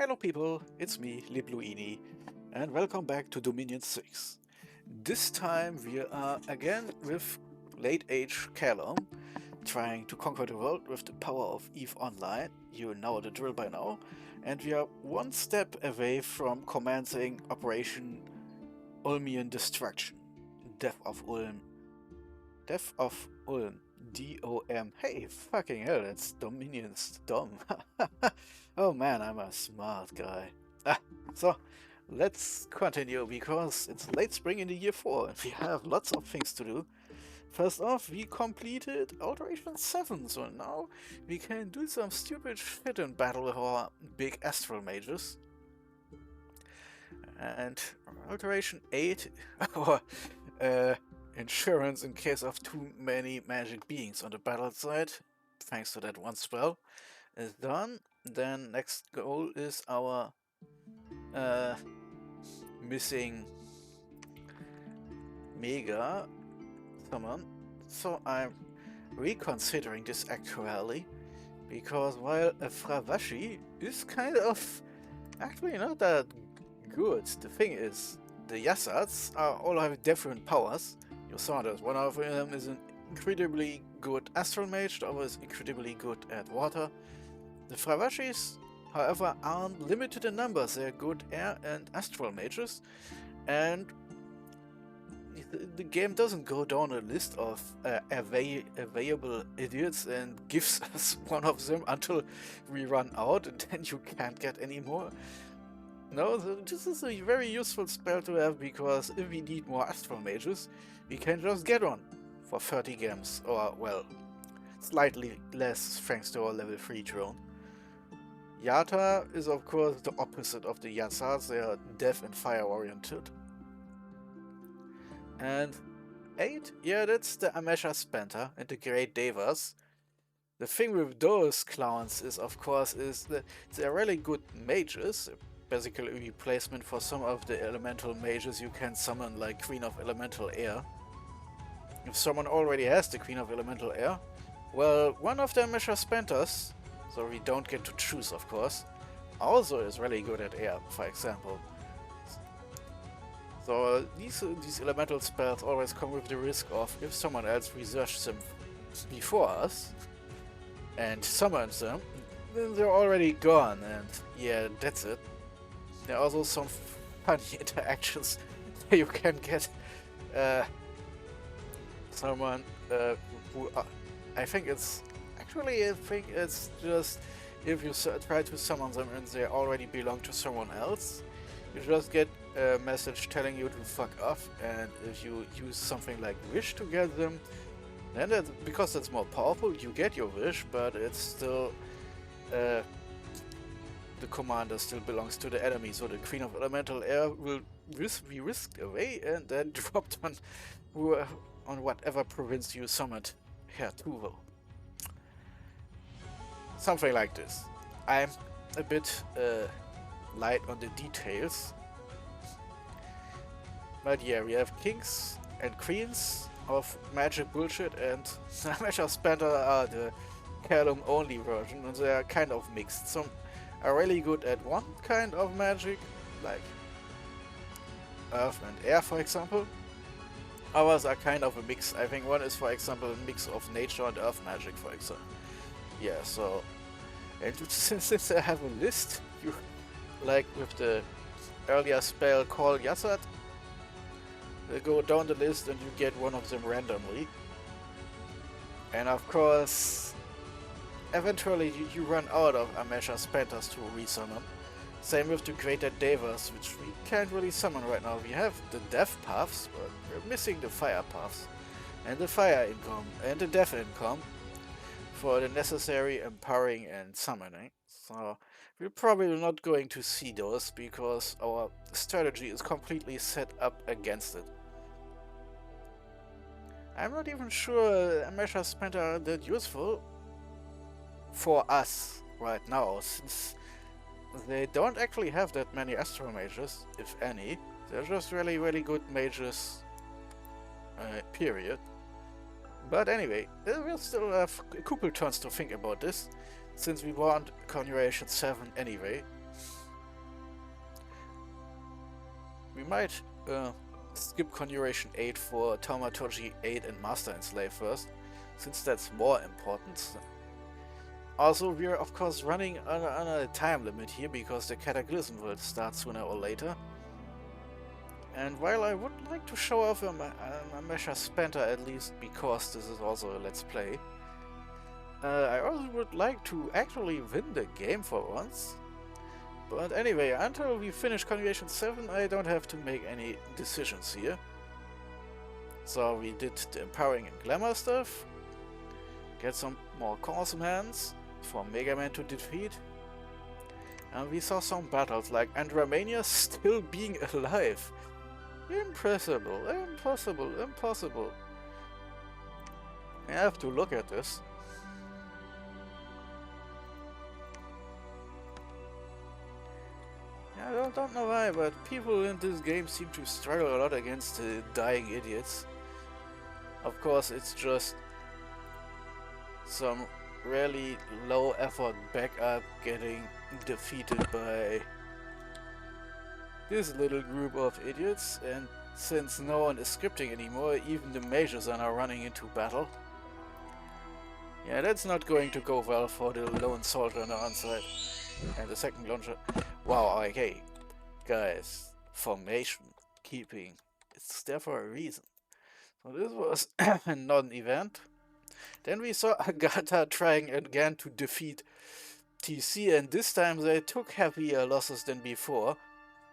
Hello people, it's me, Libluini, and welcome back to Dominion 6. This time we are again with late age Caelum, trying to conquer the world with the power of EVE Online. You know the drill by now. And we are one step away from commencing Operation Ulmian Destruction. Death of Ulm. Death of Ulm. D-O-M. Hey, fucking hell, that's Dominion's Dom. Oh man, I'm a smart guy. So let's continue because it's late spring in the year 4 and we have lots of things to do. First off, we completed Alteration 7, so now we can do some stupid shit in battle with our big astral mages. And Alteration 8, or insurance in case of too many magic beings on the battle side, thanks to that one spell, is done. Then next goal is our missing mega summon. So I'm reconsidering this actually, because while a Fravashi is kind of actually not that good, the thing is the Yassats all have different powers. You saw this. One of them is an incredibly good astral mage, the other is incredibly good at water. The Fravashis, however, aren't limited in numbers. They're good air and astral mages, and the game doesn't go down a list of available idiots and gives us one of them until we run out and then you can't get any more. No, this is a very useful spell to have, because if we need more astral mages, we can just get one for 30 gems, or well, slightly less thanks to our level 3 drone. Yata is of course the opposite of the Yassats. They are death and fire oriented. And 8, yeah, that's the Amesha Spenta and the Great Devas. The thing with those clowns is, of course, is that they're really good mages, basically a replacement for some of the elemental mages you can summon, like Queen of Elemental Air. If someone already has the Queen of Elemental Air, well, one of the Amesha Spentas, so we don't get to choose, of course, also is really good at air, for example. So these elemental spells always come with the risk of, if someone else researches them before us and summons them, then they're already gone, and yeah, that's it. There are also some funny interactions you can get. Someone who I think it's just if you try to summon them and they already belong to someone else, you just get a message telling you to fuck off, and if you use something like wish to get them, then because it's more powerful, you get your wish, but it's still the commander still belongs to the enemy, so the Queen of Elemental Air will be whisked away and then dropped on whatever province you summoned hereto. Something like this. I'm a bit light on the details. But yeah, we have kings and queens of magic bullshit, and Amesha Spenta are the Caelum only version, and they are kind of mixed. Some are really good at one kind of magic, like earth and air, for example. Others are kind of a mix. I think one is, for example, a mix of nature and earth magic, for example. Yeah, so, and since I have a list, you, like with the earlier spell Call Yassat, they go down the list and you get one of them randomly. And of course, eventually you run out of Amesha Spentas to resummon. Same with the Greater Devas, which we can't really summon right now. We have the Death paths, but we're missing the Fire paths, and the Fire income, and the Death income for the necessary empowering and summoning. So we're probably not going to see those, because our strategy is completely set up against it. I'm not even sure Amesha Spenta are that useful for us right now, since they don't actually have that many astral mages, if any. They're just really good mages, period. But anyway, we'll still have a couple turns to think about this, since we want Conjuration 7 anyway. We might skip Conjuration 8 for Taumaturgy 8 and Master and Slave first, since that's more important. Also, we're of course running on a time limit here, because the Cataclysm will start sooner or later. And while I would like to show off a Mecha Spanta at least, because this is also a Let's Play, I also would like to actually win the game for once. But anyway, until we finish Conjuration 7, I don't have to make any decisions here. So we did the empowering and glamour stuff, get some more Caelum hands for Mega Man to defeat, and we saw some battles like Andromania still being alive. Impossible, impossible, impossible. I have to look at this. I don't know why, but people in this game seem to struggle a lot against the dying idiots. Of course, it's just some really low effort backup getting defeated by this little group of idiots, and since no one is scripting anymore, even the mages are now running into battle. Yeah, that's not going to go well for the lone soldier on the onside. And the second launcher. Wow, okay. Guys, formation, keeping, it's there for a reason. So this was not an event. Then we saw Agatha trying again to defeat TC, and this time they took heavier losses than before.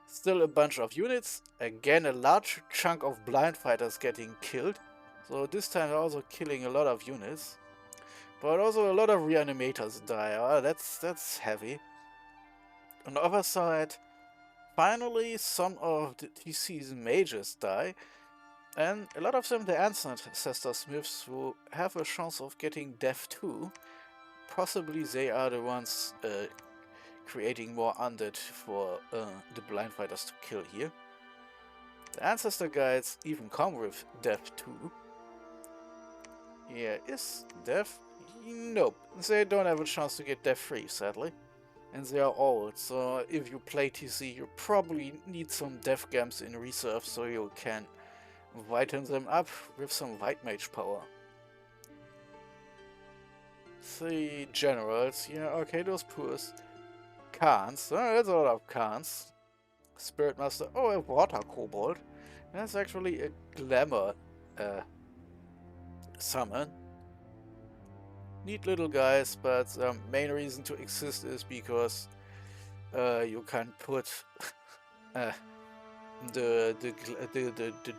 Still a bunch of units, again a large chunk of blind fighters getting killed. So this time they're also killing a lot of units. But also a lot of reanimators die. Oh, that's heavy. On the other side, finally some of the TC's mages die, and a lot of them the ancestor smiths who have a chance of getting death too. Possibly they are the ones creating more undead for the blind fighters to kill here. The ancestor guides even come with death too. Yeah, is death? Nope, they don't have a chance to get death free, sadly. And they are old, so if you play TC, you probably need some death gems in reserve so you can whiten them up with some white mage power. 3 generals, yeah, okay, those poors. Khans, oh, that's a lot of Khans. Spirit Master, oh, a water kobold. That's actually a glamour summon. Neat little guys, but main reason to exist is because you can put the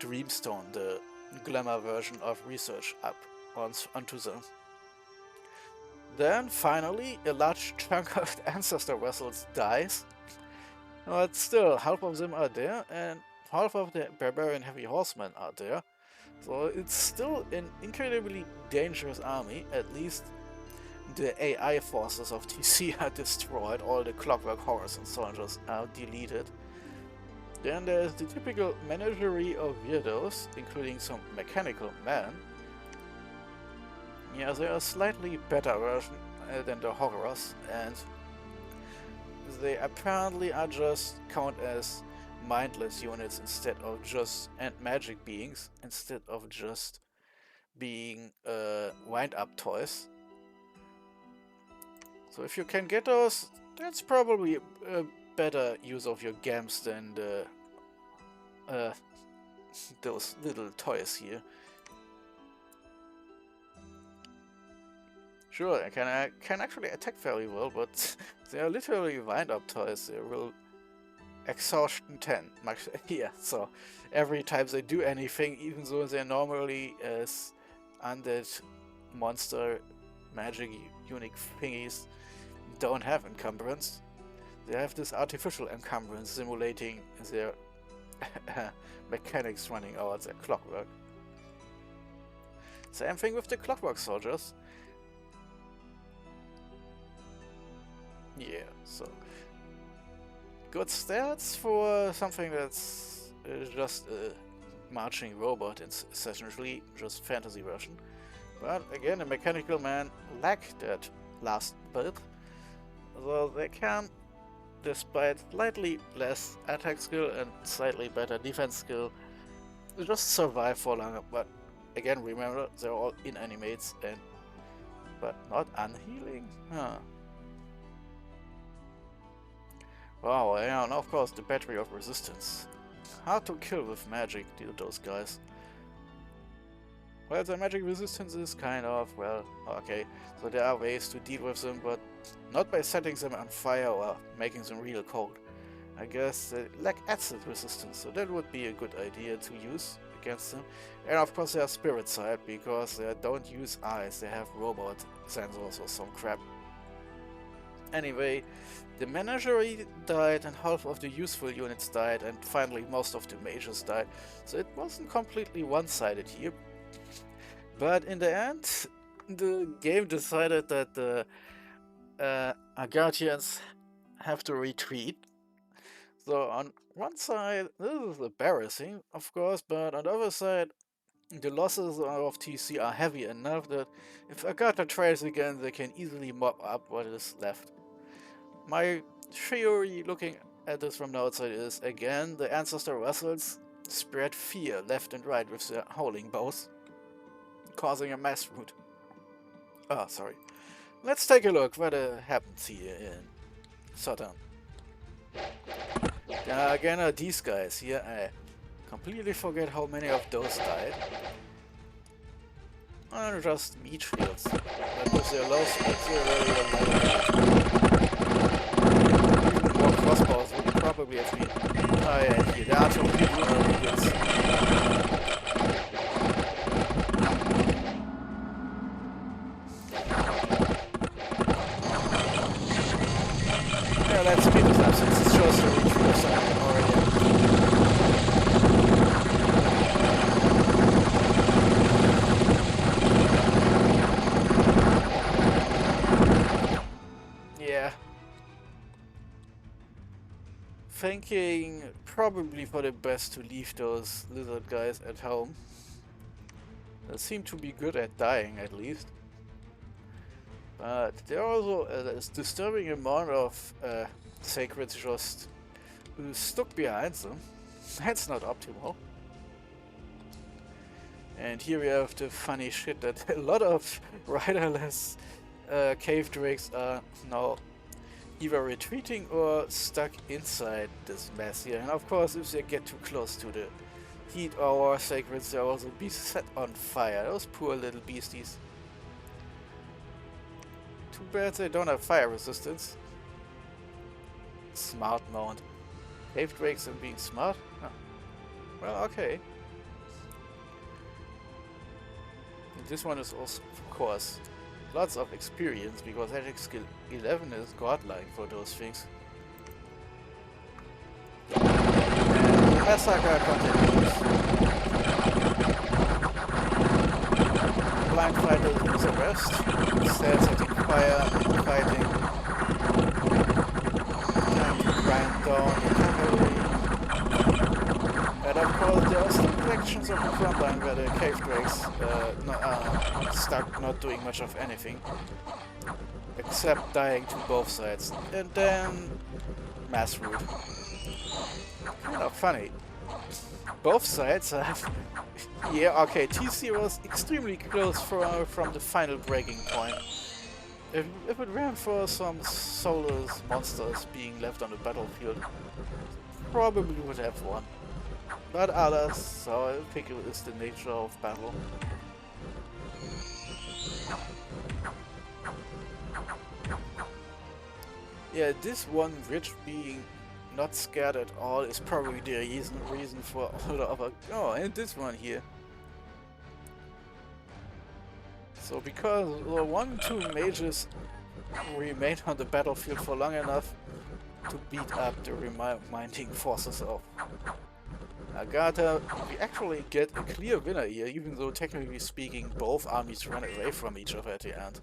Dreamstone, the glamour version of research, up onto them. Then finally a large chunk of the ancestor vessels dies, but still half of them are there and half of the barbarian heavy horsemen are there. So it's still an incredibly dangerous army. At least the AI forces of TC are destroyed, all the clockwork horrors and soldiers are deleted. Then there's the typical menagerie of weirdos, including some mechanical men. Yeah, they are a slightly better version than the horrors, and they apparently are just count as mindless units instead of just, and magic beings instead of just being wind-up toys. So if you can get those, that's probably a better use of your gems than the those little toys here. Sure, I can actually attack very well, but they are literally wind-up toys. They will exhaustion 10 max. Yeah, so every time they do anything, even though they're normally as undead monster magic unique thingies don't have encumbrance, they have this artificial encumbrance simulating their mechanics running out their clockwork. Same thing with the clockwork soldiers. Yeah, so good stats for something that's just a marching robot, it's essentially just fantasy version. But again, the mechanical men lack that last bit, so they can despite slightly less attack skill and slightly better defense skill, they just survive for longer. But again, remember, they're all inanimates and but not unhealing? Huh. Wow, yeah, and of course the battery of resistance. Hard to kill with magic, those guys. Well, the magic resistance is kind of, well, okay. So there are ways to deal with them, but not by setting them on fire or making them real cold. I guess they lack acid resistance, so that would be a good idea to use against them. And of course they are spirit side, because they don't use eyes, they have robot sensors or some crap. Anyway, the menagerie died and half of the useful units died, and finally most of the mages died. So it wasn't completely one-sided here. But in the end, the game decided that the Agarthians have to retreat. So on one side, this is embarrassing, of course, but on the other side, the losses of TC are heavy enough that if Agartha tries again, they can easily mop up what is left. My theory looking at this from the outside is, again, the ancestor vessels spread fear left and right with their howling bows, causing a mass rout. Ah, sorry. Let's take a look what happens here in Southern. Again, these guys here, I completely forget how many of those died. And just meat shields. But with their low speeds, they're really even more crossbows would probably have been. Oh yeah, here, there are some people early hits. Yeah, let's speed this up since it shows the retreat of something already. Yeah. Thinking probably for the best to leave those lizard guys at home. They seem to be good at dying, at least. But there are also a disturbing amount of sacreds just stuck behind them. That's not optimal. And here we have the funny shit that a lot of riderless cave drakes are now either retreating or stuck inside this mess here. And of course, if they get too close to the heat or sacreds, they'll also be set on fire. Those poor little beasties. Too bad they don't have fire resistance. Smart mount. Cave drakes and being smart? Huh. Well, okay. And this one is also, of course, lots of experience, because magic skill 11 is godlike for those things. And the massacre continues. Blind fighter is a rest, instead setting fire and fighting. Time to grind down the cavalry. And of course there are some sections of the front line where the cave drakes are stuck, not doing much of anything. Except dying to both sides. And then mass rout. Kind of funny. Both sides have... yeah, okay, TC was extremely close from the final breaking point. If it weren't for some soulless monsters being left on the battlefield, probably would have won. But others, so I think it is the nature of battle. Yeah, this one bridge being not scared at all is probably the reason for all the other... oh, and this one here. So because the 1-2 mages remained on the battlefield for long enough to beat up the remaining forces of Agartha, we actually get a clear winner here, even though technically speaking both armies ran away from each other at the end.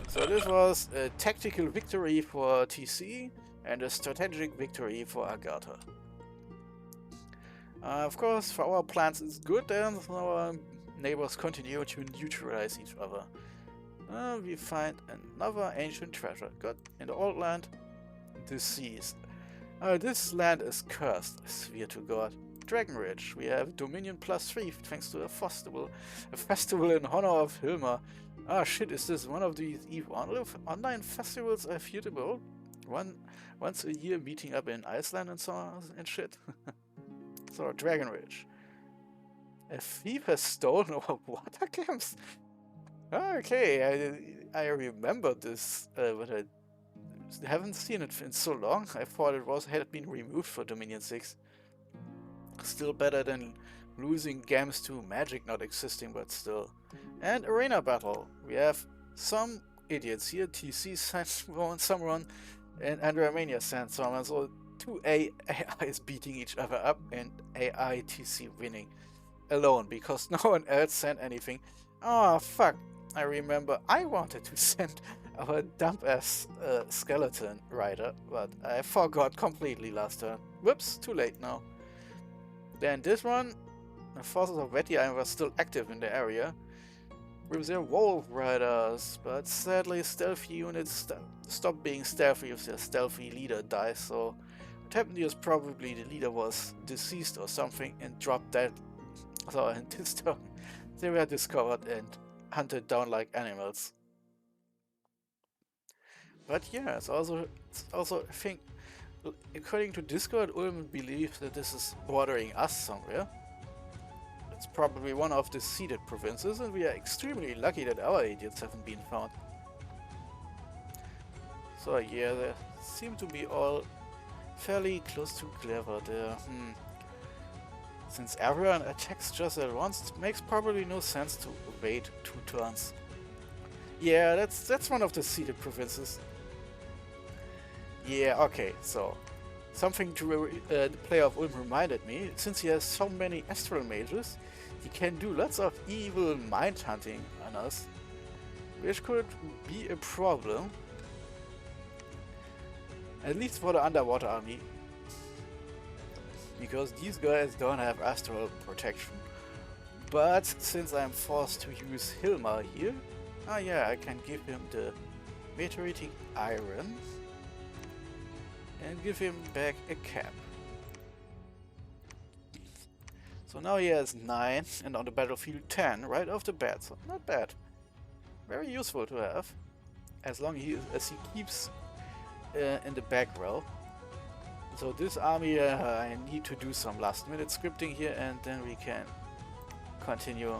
So this was a tactical victory for TC and a strategic victory for Agartha. Of course, for our plans it's good, and our neighbors continue to neutralize each other. We find another ancient treasure. Got in the old land. Deceased. This land is cursed, I swear to God. Dragon Ridge. We have Dominion +3 thanks to a festival in honor of Hilma. Ah shit, is this one of these EVE online festivals I've heard about? Once a year meeting up in Iceland and so on and shit. So, Dragon Ridge. A thief has stolen our water camps? Okay, I remember this, but I haven't seen it in so long. I thought it had been removed for Dominion 6. Still better than losing games to Magic not existing, but still. And Arena Battle. We have some idiots here. TC sent someone, and Andromania sent someone. So 2 AIs beating each other up, and AI TC winning alone because no one else sent anything. Oh fuck. I remember I wanted to send our dump-ass skeleton rider, but I forgot completely last turn. Whoops, too late now. Then this one, the forces of Vetiheim were still active in the area with their wolf riders, but sadly stealthy units stopped being stealthy if their stealthy leader dies, so what happened here is probably the leader was deceased or something and dropped dead. So in this turn they were discovered and hunted down like animals. But yeah, it's also I think, according to Discord, Ulm believes that this is bordering us somewhere. It's probably one of the ceded provinces, and we are extremely lucky that our idiots haven't been found. So yeah, they seem to be all fairly close to clever there. Since everyone attacks just at once, it makes probably no sense to wait 2 turns. Yeah, that's one of the ceded provinces. Yeah, okay, so something the player of Ulm reminded me, since he has so many astral mages, he can do lots of evil mind hunting on us, which could be a problem, at least for the underwater army, because these guys don't have astral protection. But since I'm forced to use Hilma here, yeah, I can give him the meteoritic iron and give him back a cap. So now he has 9 and on the battlefield 10 right off the bat, so not bad. Very useful to have, as long as he keeps in the back row. So this army, I need to do some last minute scripting here and then we can continue.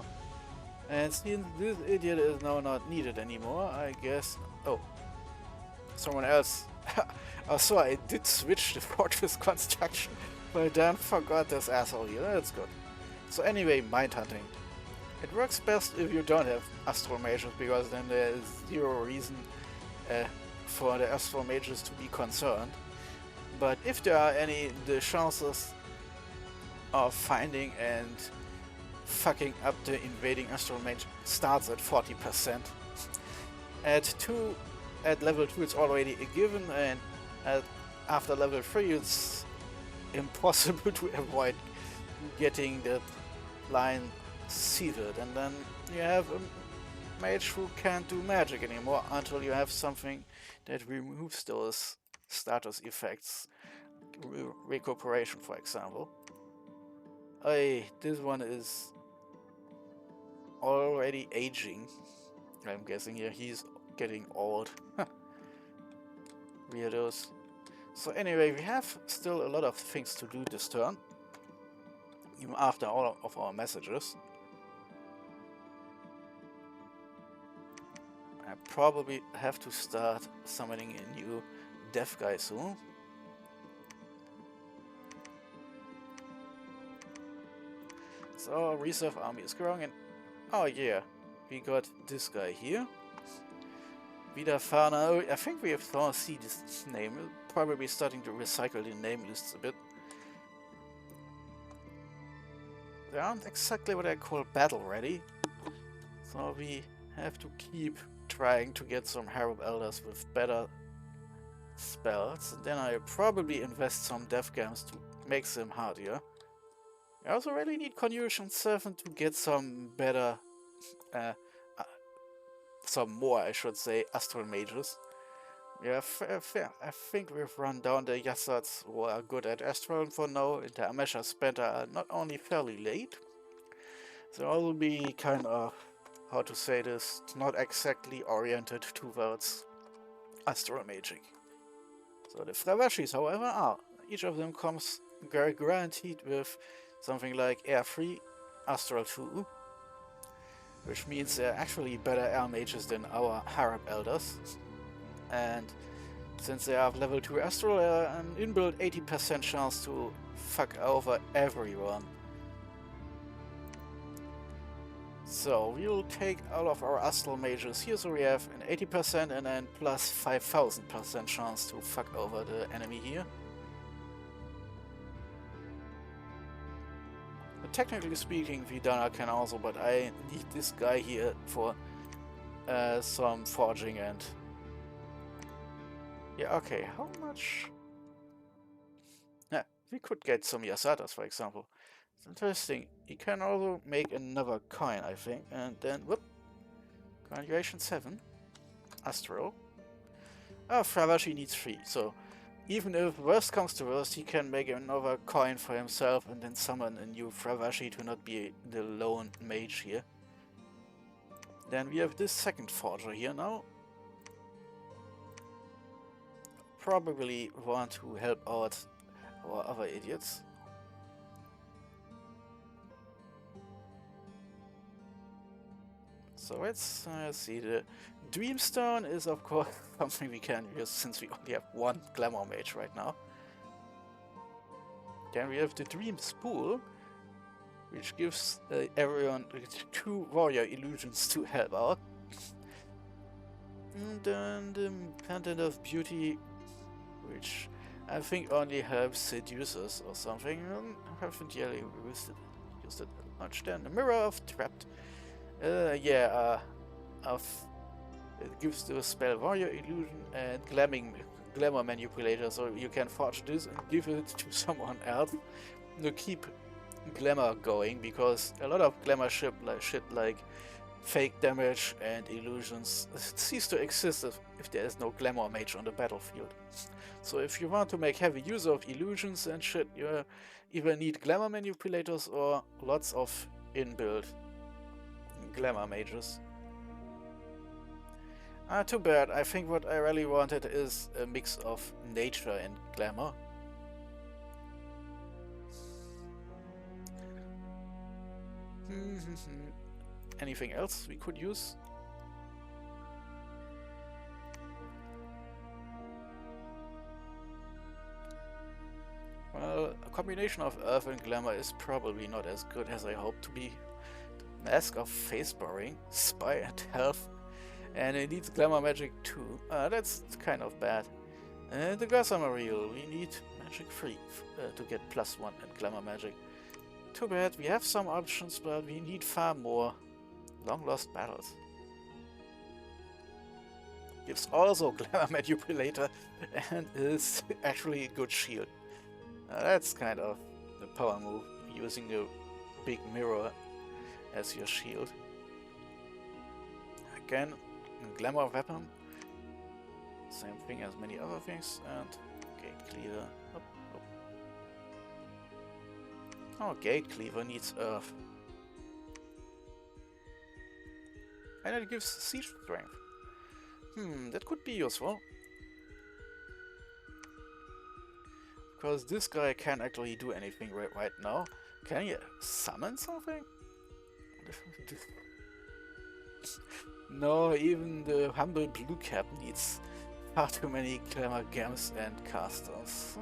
And since this idiot is now not needed anymore, I guess... Oh, someone else. Also, I did switch the fortress construction, but I then forgot this asshole here. That's good. So anyway, mind hunting. It works best if you don't have astral mages, because then there is zero reason for the astral mages to be concerned. But if there are any, the chances of finding and fucking up the invading astral mage starts at 40%. At level 2 it's already a given, and after level 3 it's impossible to avoid getting the line severed, and then you have a mage who can't do magic anymore until you have something that removes those status effects. Recuperation, for example. This one is already aging. I'm guessing here he's getting old. Weirdos. So anyway, we have still a lot of things to do this turn, even after all of our messages. I probably have to start summoning a new deaf guy soon. So reserve army is growing, and oh yeah, we got this guy here. Widerfahner. I think we have seen this name. We'll probably starting to recycle the name lists a bit. They aren't exactly what I call battle ready, so we have to keep trying to get some Harrow Elders with better spells. And then I probably invest some death games to make them hardier. I also really need Conjuration 7 to get some better, some more, I should say, Astral Mages. Yeah, fair. I think we've run down the Yassats who are good at Astral for now, and the Amesha Spenta are not only fairly late, they will be kind of, how to say this, not exactly oriented towards Astral Magic. So the Fravashis, however, are. Each of them comes guaranteed with something like Air 3, Astral 2, which means they're actually better air mages than our Harab Elders. And since they have level 2 Astral, an inbuilt 80% chance to fuck over everyone. So we'll take all of our Astral mages here, so we have an 80% and then plus 5000% chance to fuck over the enemy here. But technically speaking, Vidana can also, but I need this guy here for some forging and... Yeah, okay, how much... Yeah, we could get some Yasatas, for example. It's interesting. You can also make another coin, I think, and then, whoop, Conjuration 7, Astro. Oh, Fravashi needs 3, so even if worst comes to worst, he can make another coin for himself and then summon a new Fravashi to not be the lone mage here. Then we have this second forger here now. Probably want to help out our other idiots. So let's see, the Dreamstone is of course something we can use since we only have one Glamour Mage right now. Then we have the Dream Spool, which gives everyone 2 Warrior Illusions to help out. And then the Pendant of Beauty, which I think only helps Seducers or something. I haven't really used it much. Then the Mirror of Trapped. It gives the spell Warrior Illusion and Glamour Manipulator, so you can forge this and give it to someone else to keep Glamour going, because a lot of Glamour shit like fake damage and illusions cease to exist if there is no Glamour Mage on the battlefield. So if you want to make heavy use of illusions and shit, you either need Glamour Manipulators or lots of inbuilt Glamour Mages. Too bad. I think what I really wanted is a mix of nature and glamour. Anything else we could use? Well, a combination of earth and glamour is probably not as good as I hope to be. Mask of Face Boring, Spy and Health, and it needs Glamour Magic too. That's kind of bad. And the Gossamer Reel, we need Magic 3 to get +1 and Glamour Magic. Too bad, we have some options, but we need far more. Long Lost Battles. Gives also Glamour Manipulator and is actually a good shield. That's kind of the power move, using a big mirror as your shield. Again, a Glamour Weapon. Same thing as many other things, and Gate Cleaver. Oh, Gate Cleaver needs Earth. And it gives Siege Strength. That could be useful. Because this guy can't actually do anything right now. Can he summon something? No, even the humble blue cap needs far too many Glamour Gems and casters.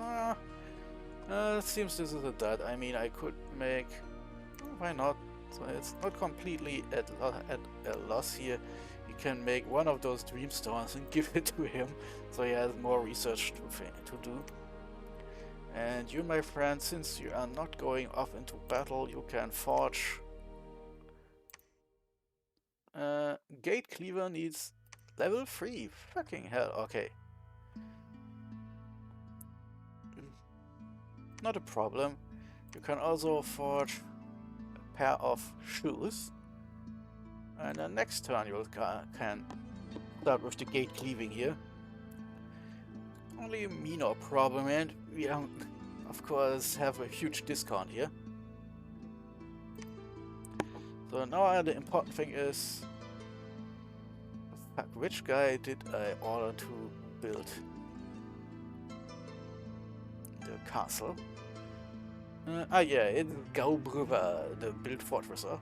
It seems this is a dud. I mean, I could make... why not? So it's not completely at a loss here. You can make one of those Dreamstones and give it to him, so he has more research to do. And you, my friend, since you are not going off into battle, you can forge. Gate Cleaver needs level 3. Fucking hell, okay. Not a problem. You can also forge a pair of shoes. And then next turn you can start with the gate cleaving here. only a minor problem, and we of course have a huge discount here. So now the important thing is, fuck, which guy did I order to build the castle? Yeah, it's CAW, the Build Fortresser.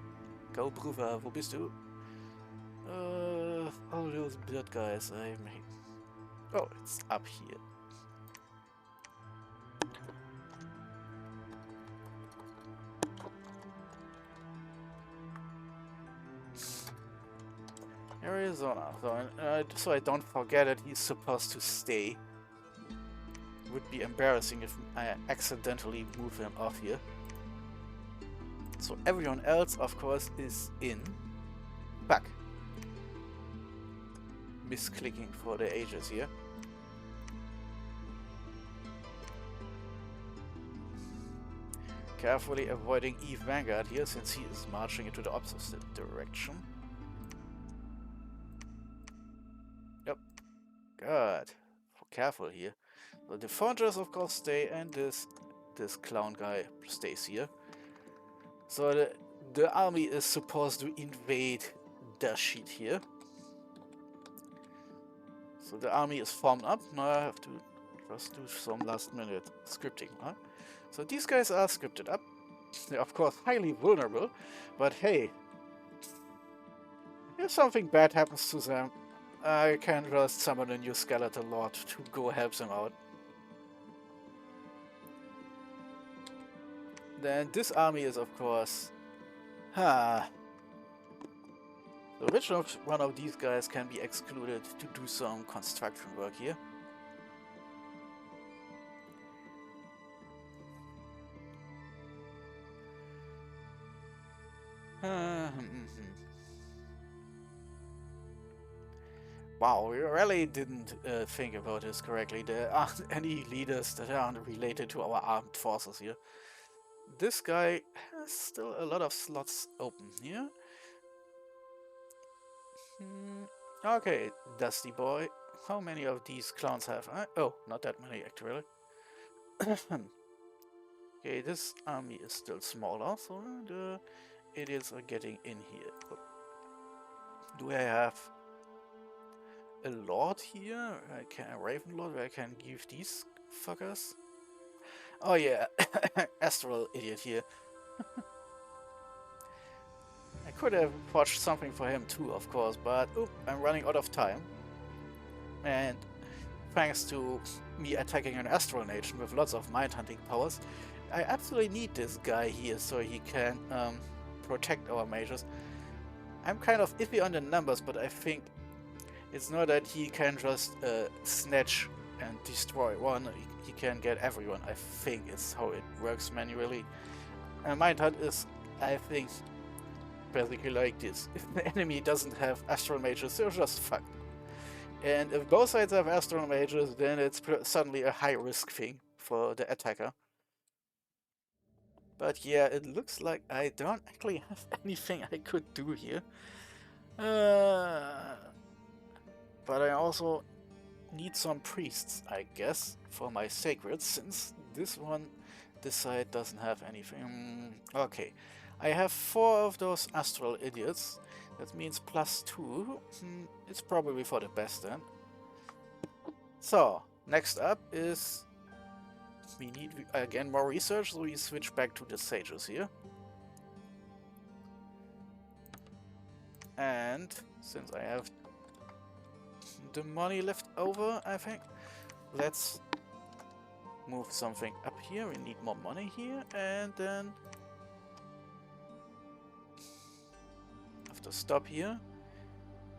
CAW, wo bist du? All those build guys I made. Oh, it's up here. Arizona. So I don't forget that he's supposed to stay. Would be embarrassing if I accidentally move him off here. So everyone else, of course, is in. Fuck. Misclicking for the ages here. Carefully avoiding Eve Vanguard here, since he is marching into the opposite direction. Yep. God. Careful here. So the Forgers, of course, stay, and this clown guy stays here. So the army is supposed to invade Dashit here. So the army is formed up. Now I have to just do some last minute scripting, huh? So these guys are scripted up. They're of course highly vulnerable, but hey, if something bad happens to them, I can just summon a new skeleton lord to go help them out. Then this army is of course... So which one of these guys can be excluded to do some construction work here? Wow, we really didn't think about this correctly. There aren't any leaders that aren't related to our armed forces here. This guy has still a lot of slots open here. Okay, Dusty Boy. How many of these clowns have I? Oh, not that many actually. Okay, this army is still smaller, so the idiots are getting in here. Do I have a lord here? A Raven Lord where I can give these fuckers? Oh yeah, Astral idiot here. I could have watched something for him too, of course, but I'm running out of time. And thanks to me attacking an Astral Nation with lots of mind hunting powers, I absolutely need this guy here so he can protect our mages. I'm kind of iffy on the numbers, but I think it's not that he can just snatch and destroy one, he can get everyone. I think it's how it works manually. And Mind Hunt is, I think, basically like this. If the enemy doesn't have Astral Mages, they're just fucked. And if both sides have Astral Mages, then it's suddenly a high-risk thing for the attacker. But yeah, it looks like I don't actually have anything I could do here. But I also need some priests, I guess, for my sacred, since this side doesn't have anything. Okay, I have 4 of those astral idiots. That means +2. It's probably for the best then. So, next up is... we need, again, more research, so we switch back to the sages here. And since I have the money left over, I think, let's move something up here. We need more money here, and then have to stop here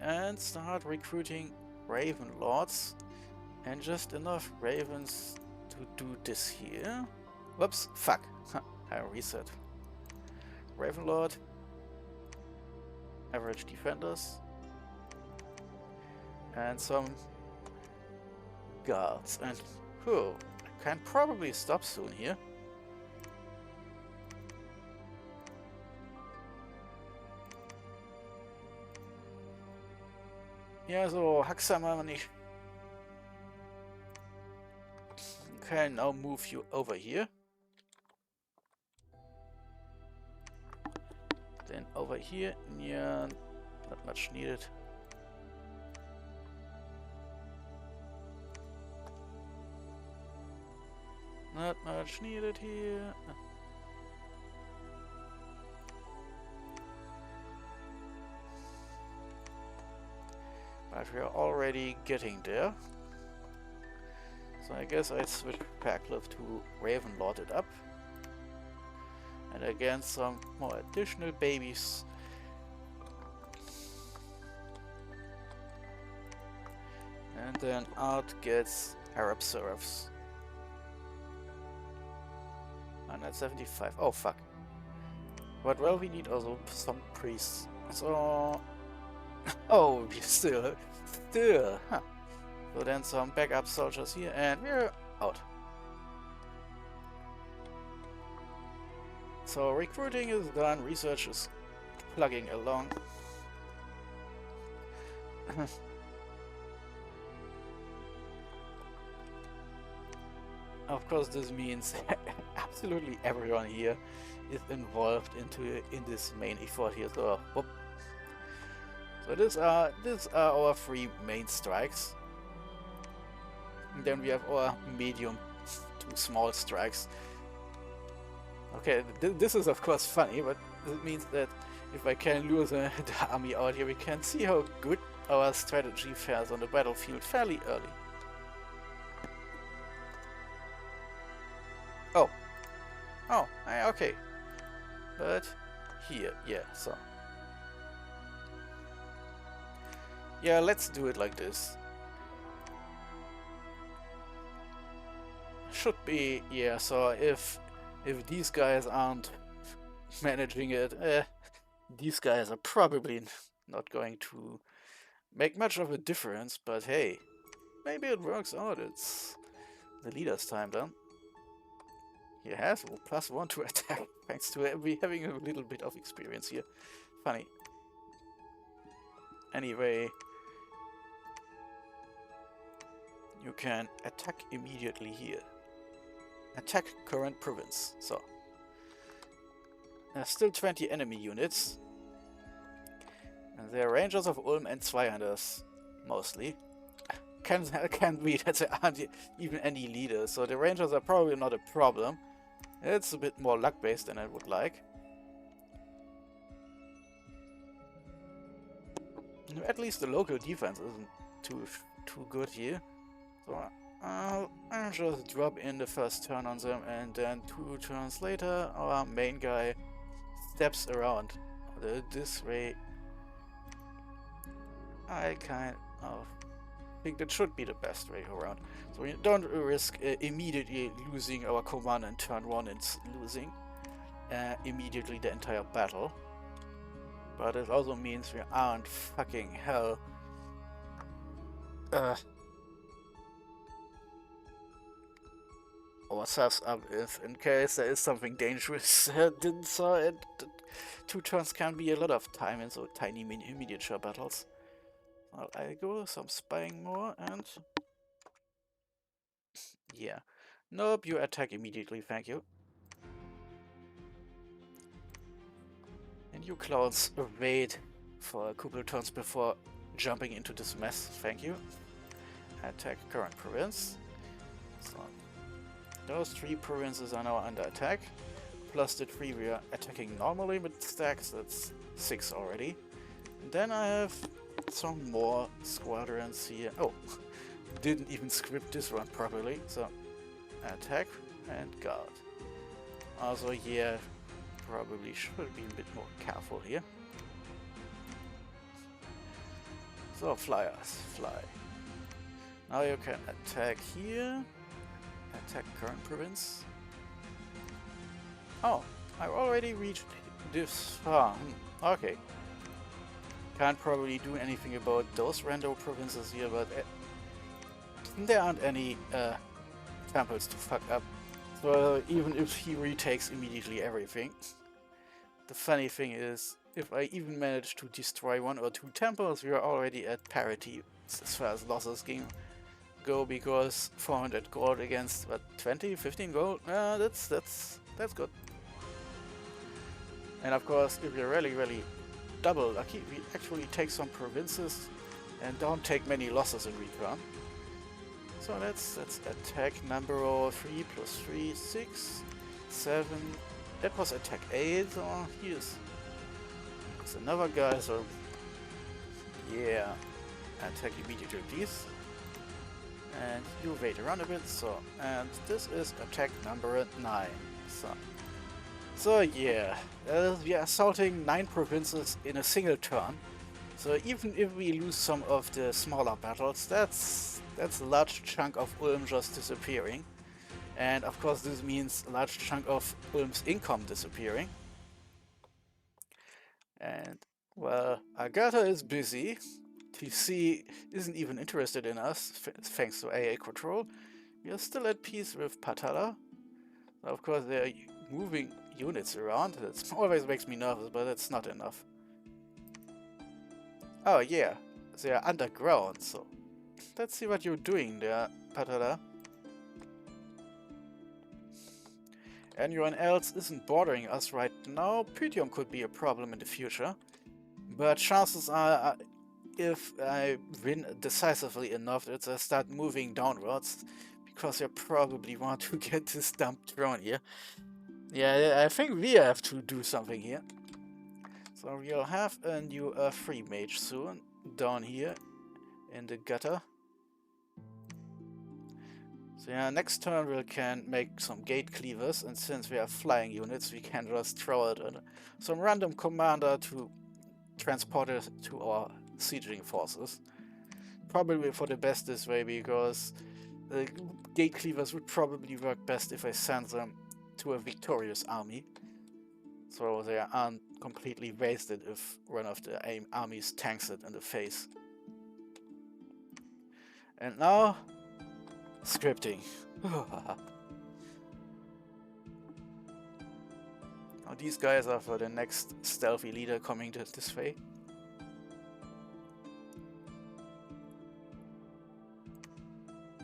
and start recruiting Raven Lords, and just enough Ravens to do this here. Whoops, fuck. I reset. Raven Lord, average defenders, and some guards. And I can probably stop soon here. Ja, so Haxama nicht. can now move you over here. Then over here, yeah, not much needed. Not much needed here. But we're already getting there. So I guess I'd switch Packliff to Ravenlord it up. And again, some more additional babies. And then out gets Arab Serfs. 175. Oh fuck. But well, we need also some priests. So... oh, we still. Huh. So then some backup soldiers here, and we're out. So recruiting is done, research is plugging along. Of course, this means absolutely everyone here is involved in this main effort here. So, whoop. So these are our 3 main strikes. And then we have our medium to small strikes. Okay, this is of course funny, but it means that if I can lure the army out here, we can see how good our strategy fares on the battlefield fairly early. Oh, okay. But here, yeah, so. Yeah, let's do it like this. Should be, yeah, so if these guys aren't managing it, these guys are probably not going to make much of a difference, but hey, maybe it works out. It's the leader's time then. He has +1 to attack, thanks to having a little bit of experience here. Funny. Anyway, you can attack immediately here. Attack current province. So, there's still 20 enemy units. And they're Rangers of Ulm and Zweihanders, mostly. Can't be that there aren't even any leaders, so the Rangers are probably not a problem. It's a bit more luck-based than I would like. At least the local defense isn't too good here. So I'll just drop in the first turn on them, and then 2 turns later our main guy steps around this way. I kind of think that should be the best way around. So we don't risk immediately losing our command in turn 1 and losing immediately the entire battle. But it also means we aren't fucking hell ourselves up if in case there is something dangerous. So 2 turns can be a lot of time in so tiny miniature battles. Well, I go some spying more and yeah. Nope, you attack immediately, thank you. And you clowns wait for a couple turns before jumping into this mess, thank you. Attack current province. So those 3 provinces are now under attack. Plus the 3 we are attacking normally with stacks, that's 6 already. And then I have some more squadrons here. Oh, didn't even script this one properly. So, attack and guard. Also, yeah, probably should be a bit more careful here. So, flyers, fly. Now you can attack here. Attack current province. Oh, I already reached this far. Okay. Can't probably do anything about those random provinces here, but there aren't any temples to fuck up. So even if he retakes immediately everything. The funny thing is, if I even manage to destroy 1 or 2 temples, we are already at parity as far as losses go because 400 gold against what, 20, 15 gold? That's good. And of course, if you're really double lucky, we actually take some provinces and don't take many losses in return. So that's attack number 3 plus 3, 6, 7. That was attack 8. Oh, here's another guy. So yeah, attack immediately these. And you wait around a bit. So, and this is attack number 9. So yeah, we are assaulting 9 provinces in a single turn. So even if we lose some of the smaller battles, that's a large chunk of Ulm just disappearing. And of course this means a large chunk of Ulm's income disappearing. And well, Agatha is busy. TC isn't even interested in us, thanks to AA control. We are still at peace with Patala. Of course they're moving units around. That always makes me nervous, but that's not enough. Oh yeah, they are underground, so let's see what you're doing there, Patala. Anyone else isn't bothering us right now. Pythium could be a problem in the future, but chances are, if I win decisively enough, that I start moving downwards, because I probably want to get this dump drone here. Yeah, I think we have to do something here. So we'll have a new free mage soon, down here in the gutter. So yeah, next turn we can make some gate cleavers, and since we have flying units, we can just throw it at some random commander to transport it to our sieging forces. Probably for the best this way, because the gate cleavers would probably work best if I send them to a victorious army, so they aren't completely wasted if one of the armies tanks it in the face. And now, scripting. Now these guys are for the next stealthy leader coming this way.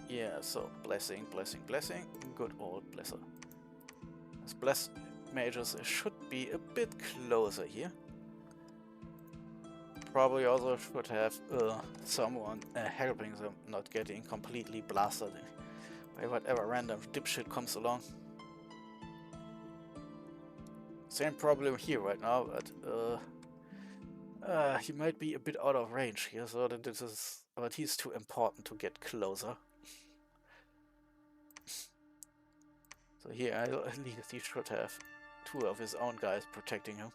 Yeah, so blessing, blessing, blessing. Good old blesser. As bless mages should be a bit closer here. Probably also should have someone helping them, not getting completely blasted by whatever random dipshit comes along. Same problem here right now, but he might be a bit out of range here, so that this is, but he's too important to get closer. So here, at least he should have 2 of his own guys protecting him.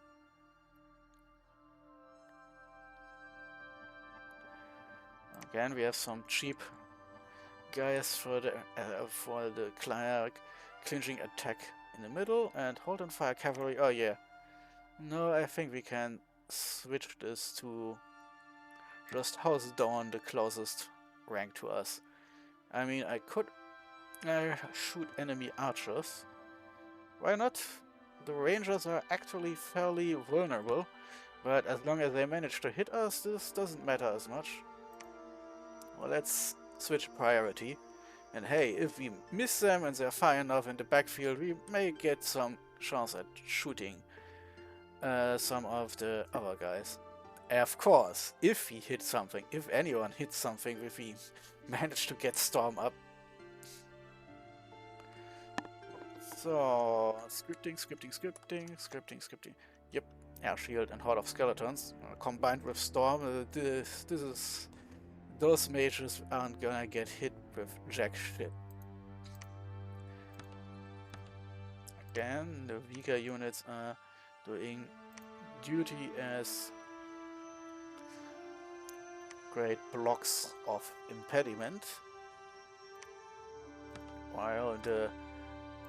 Again, we have some cheap guys for the clinching attack in the middle, and hold on fire cavalry. Oh yeah. No, I think we can switch this to just house down the closest rank to us. I mean, I could shoot enemy archers. Why not? The rangers are actually fairly vulnerable, but as long as they manage to hit us, this doesn't matter as much. Well, let's switch priority. And hey, if we miss them and they're far enough in the backfield, we may get some chance at shooting some of the other guys. Of course, if we hit something, if anyone hits something, if we manage to get Storm up. So, scripting. Yep, Air Shield and Horde of Skeletons. Combined with Storm, this is... Those mages aren't gonna get hit with jack shit. Again, the weaker units are doing duty as great blocks of impediment, while the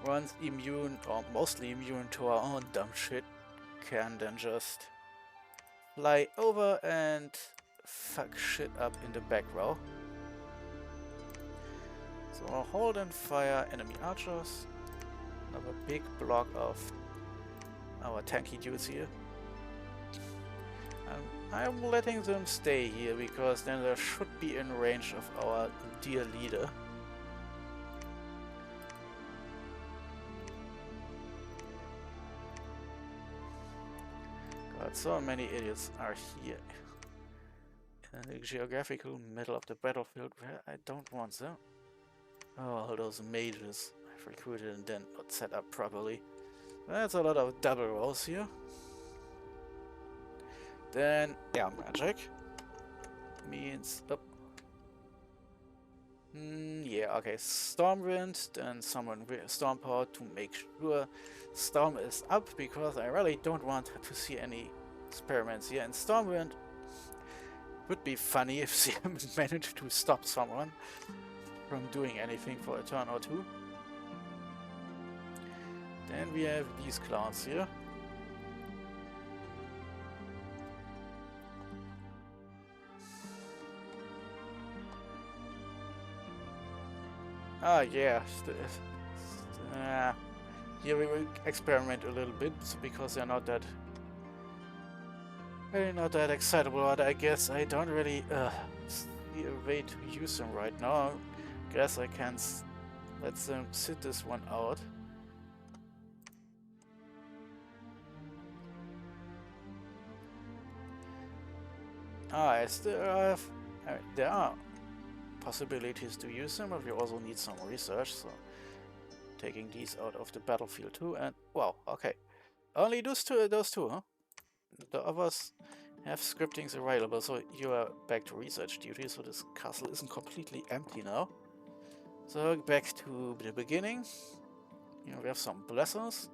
ones immune or mostly immune to our own dumb shit can then just fly over and fuck shit up in the back row. So hold and fire enemy archers. Another big block of our tanky dudes here. I'm letting them stay here because then they should be in range of our dear leader. God, so many idiots are here. In the geographical middle of the battlefield where I don't want them. Oh, all those mages I've recruited and then not set up properly. That's a lot of double rolls here. Then air magic means yeah, okay, Stormwind, then summon Storm Power to make sure Storm is up, because I really don't want to see any experiments here. And Stormwind would be funny if they managed to stop someone from doing anything for a turn or two. Then we have these clowns here. Ah, yeah. Here we will experiment a little bit because they're not that excitable, but I guess I don't really see a way to use them right now. Guess I can let them sit this one out. I still have... there are possibilities to use them, but we also need some research, so taking these out of the battlefield too. And wow, okay, only those two, huh? The others have scriptings available, so you are back to research duty, so this castle isn't completely empty now. So back to the beginning. You know, we have some blessers.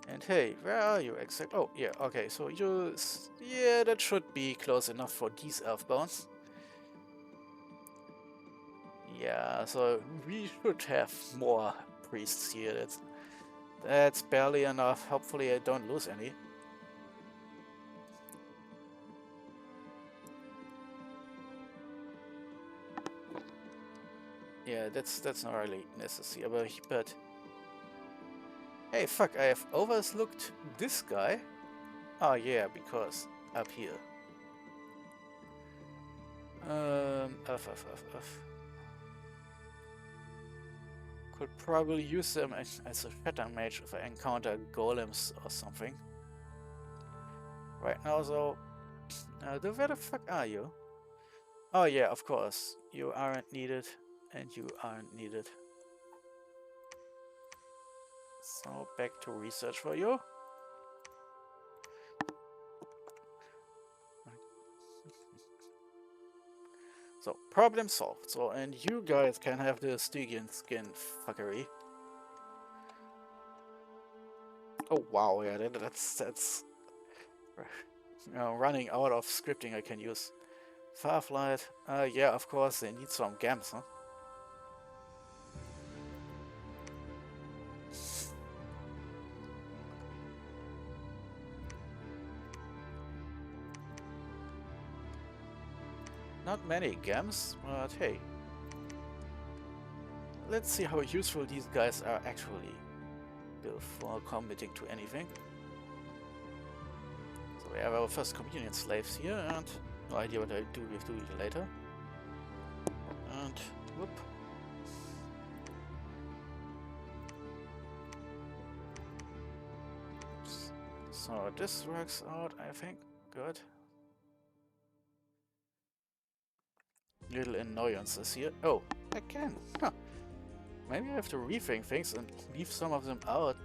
And hey, where are you exactly? Oh, yeah, okay, so you... yeah, that should be close enough for these earthbounds. Yeah, so we should have more priests here. That's barely enough. Hopefully I don't lose any. Yeah, that's not really necessary, but hey, fuck, I have overlooked this guy. Oh yeah, because up here. Could probably use them as a shatter mage if I encounter golems or something. Right now, though, where the fuck are you? Oh yeah, of course. You aren't needed, and you aren't needed. So back to research for you. So problem solved. So, and you guys can have the Stygian skin fuckery. Oh wow, yeah, that's running out of scripting I can use. Farflight, yeah, of course they need some gams, huh? Not many gams, but hey. Let's see how useful these guys are actually before committing to anything. So we have our first communion slaves here, and no idea what I do with it later. And whoop. So this works out, I think. Good. Little annoyances here. Oh, again. Huh. Maybe I have to rethink things and leave some of them out.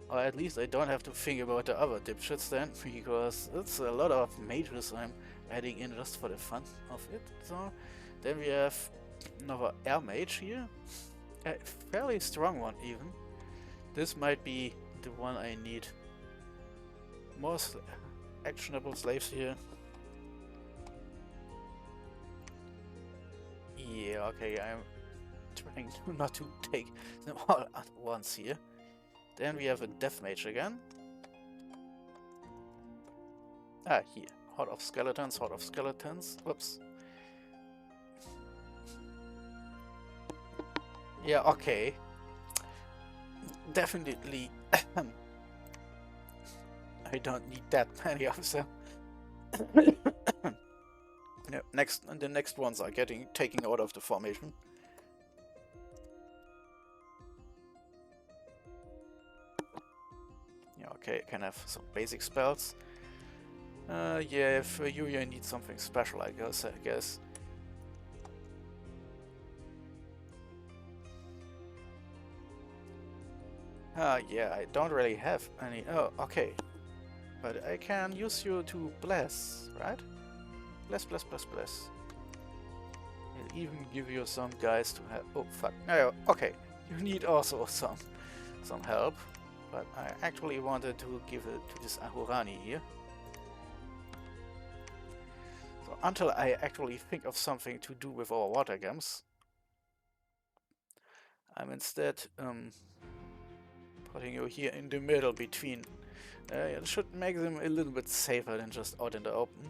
Or at least I don't have to think about the other dipshits then, because it's a lot of mages I'm adding in just for the fun of it. So then we have another air mage here. A fairly strong one even. This might be the one I need. More actionable slaves here. Yeah, okay, I'm trying not to take them all at once here. Then we have a death mage again. Ah, here. Horde of skeletons, horde of skeletons. Whoops. Yeah, okay. Definitely I don't need that many of them. Yeah, the next ones are taking out of the formation. Yeah, okay, I can have some basic spells. Yeah, for you need something special, I guess. Yeah, I don't really have any. Oh, okay. But I can use you to bless, right? Bless, bless, bless, bless. I'll even give you some guys to help. Oh, fuck. No, okay. You need also some help. But I actually wanted to give it to this Ahurani here. So until I actually think of something to do with our water gems, I'm instead putting you here in the middle between. It should make them a little bit safer than just out in the open.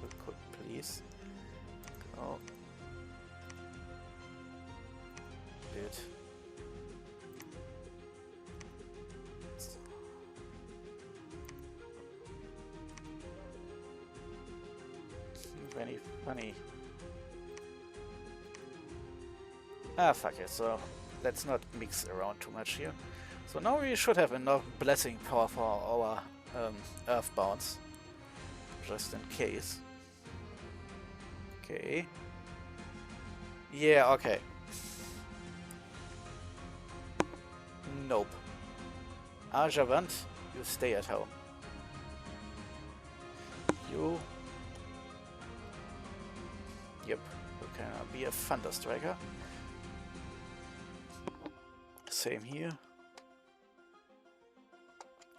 You could please go. Did. Very funny. Ah, fuck it. So let's not mix around too much here. So now we should have enough blessing power for our earthbounds, just in case. Okay. Yeah, okay. Nope. Arjavant, you stay at home. You... Yep, you can be a Thunder Striker. Same here.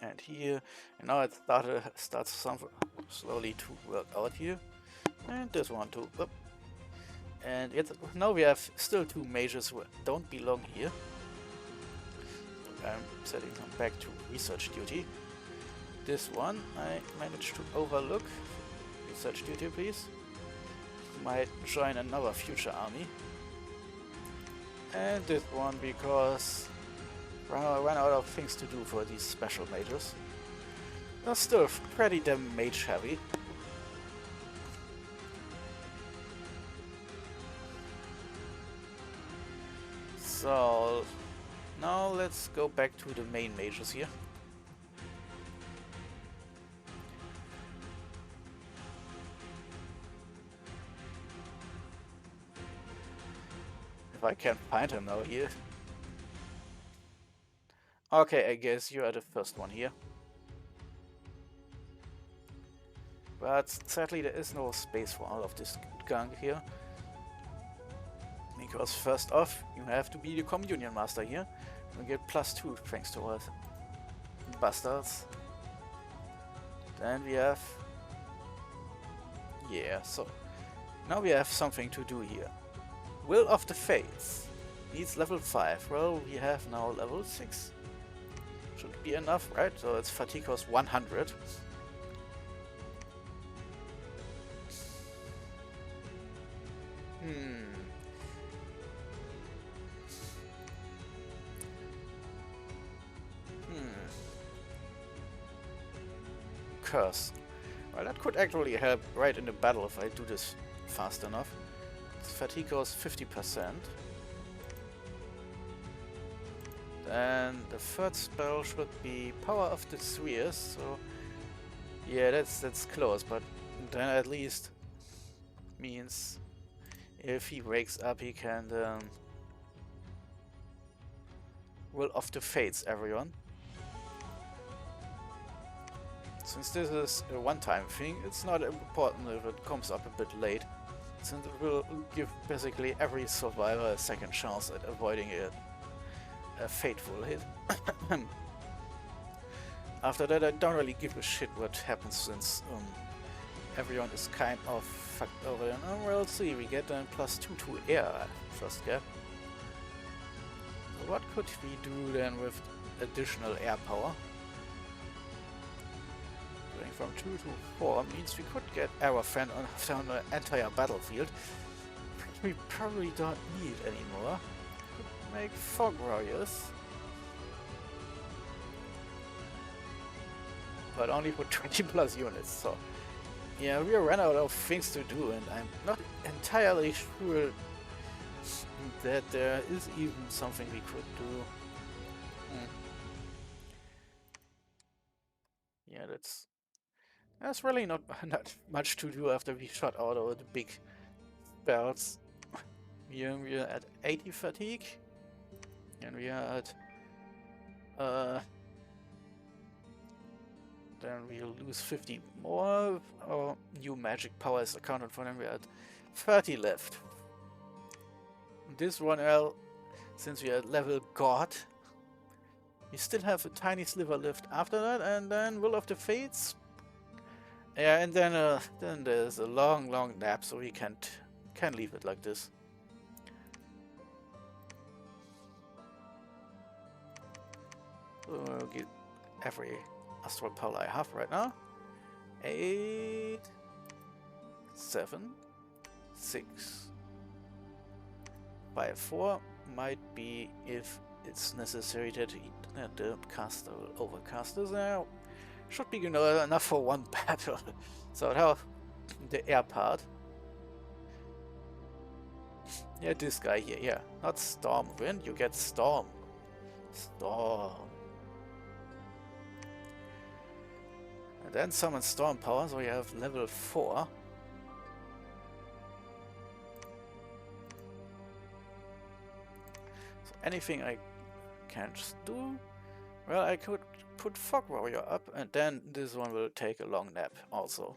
And here. And now it starts slowly to work out here. And this one too. Up. And now we have still two mages who don't belong here. I'm setting them back to research duty. This one I managed to overlook. Research duty, please. Might join another future army. And this one because I ran out of things to do for these special mages. They're still pretty damn mage heavy. So now let's go back to the main mages here. If I can find him now here. Okay, I guess you are the first one here. But sadly there is no space for all of this gunk here. Because first off, you have to be the Communion Master here. You get +2 thanks to us. Bastards. Then we have... Yeah, so... Now we have something to do here. Will of the Fates. Needs level 5. Well, we have now level 6. Should be enough, right? So its fatigue cost 100. Curse. Well, that could actually help right in the battle if I do this fast enough. Its fatigue goes 50%. Then the third spell should be Power of the Spheres, so yeah, that's close, but then at least means if he wakes up he can Will of the Fates everyone. Since this is a one-time thing, it's not important if it comes up a bit late, since it will give basically every survivor a second chance at avoiding a fateful hit. After that I don't really give a shit what happens, since everyone is kind of fucked over there. Oh, we'll see, we get then +2 to air first get. So what could we do then with additional air power? Going from 2 to 4 means we could get Aerofen on the entire battlefield. We probably don't need it anymore. Could make Fog Warriors. but only for 20 plus units. So yeah, we ran out of things to do, and I'm not entirely sure that there is even something we could do. Yeah, that's really not much to do after we shot out all the big spells. We're at 80 fatigue, and we are at then we'll lose 50 more. Our new magic power is accounted for, and we're at 30 left. This one, well, since we are at level God, we still have a tiny sliver left after that, and then Will of the Fates. Yeah, and then there's a long nap, so we can't leave it like this. So I'll get every astral power I have right now. 8, 7, 6, 5, 4 might be if it's necessary that the caster will overcast us. Now should be enough for one battle. So now the air part. Yeah, this guy here. Yeah, not storm wind. You get storm. Storm. And then summon storm power. So you have level 4. So anything I can just do. Well, I could put Fog Warrior up, and then this one will take a long nap also.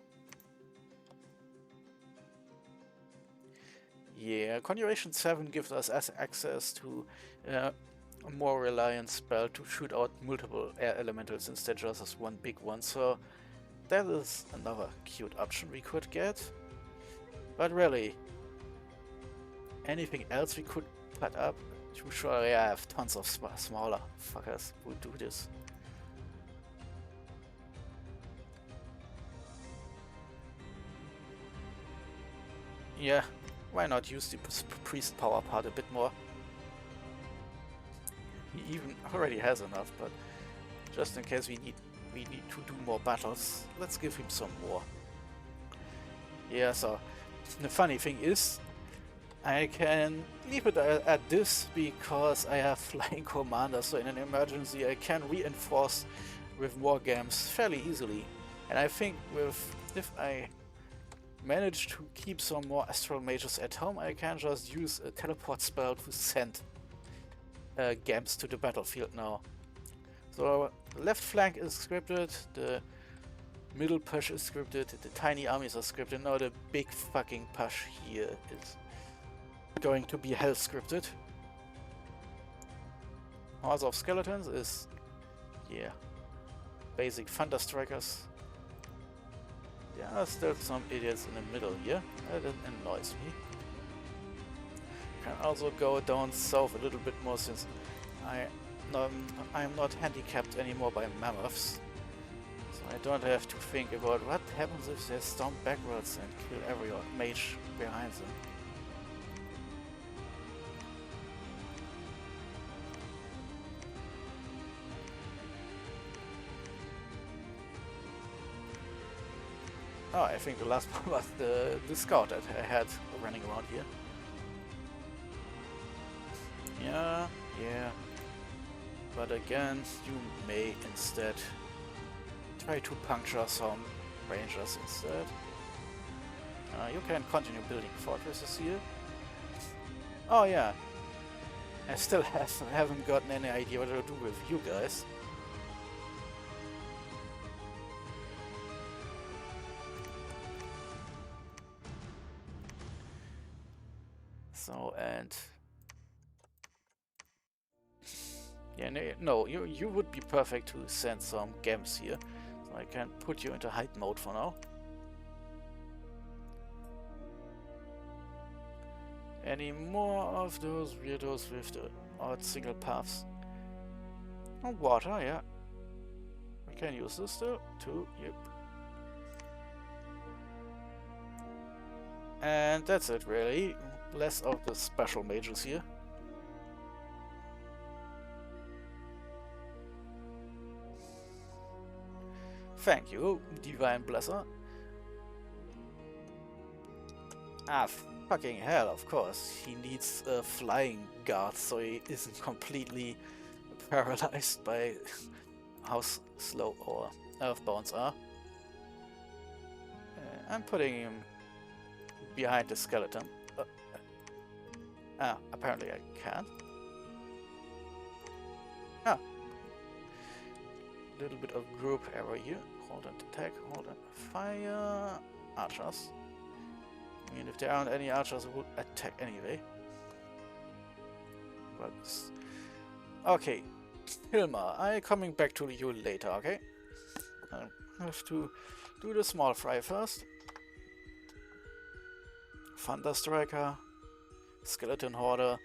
Yeah, Conjuration 7 gives us access to a more reliant spell to shoot out multiple air elementals instead of just one big one, so that is another cute option we could get. But really, anything else we could put up? I'm sure I have tons of smaller fuckers who do this. Yeah, why not use the priest power part a bit more? He even already has enough, but just in case we need to do more battles, let's give him some more. Yeah, so the funny thing is, I can leave it at this because I have flying commander, so in an emergency I can reinforce with more games fairly easily. And I think if I manage to keep some more astral mages at home, I can just use a teleport spell to send games to the battlefield now. So left flank is scripted, the middle push is scripted, the tiny armies are scripted, now the big fucking push here is going to be hell scripted. House of Skeletons is, yeah, basic Thunder Strikers. There are still some idiots in the middle here, that annoys me. Can also go down south a little bit more since I'm not handicapped anymore by mammoths. So I don't have to think about what happens if they stomp backwards and kill every mage behind them. Oh, I think the last one was the scout that I had running around here. Yeah. But again, you may instead try to puncture some rangers instead. You can continue building fortresses here. Oh yeah. I still haven't gotten any idea what to do with you guys. So, and yeah, no, you would be perfect to send some gems here. So I can put you into hide mode for now. Any more of those weirdos with the odd single paths? Oh, water, yeah. We can use this still too, yep. And that's it really. Less of the special mages here. Thank you, Divine Blesser. Ah, fucking hell, of course. He needs a flying guard so he isn't completely paralyzed by how slow our earthbounds are. I'm putting him behind the skeleton. Apparently I can't. Ah. Little bit of group error here. Hold on to attack, hold on fire. Archers. I mean, if there aren't any archers, we will attack anyway. But okay, Hilma, I'm coming back to you later, okay? I have to do the small fry first. Thunder Striker, Skeleton Hoarder.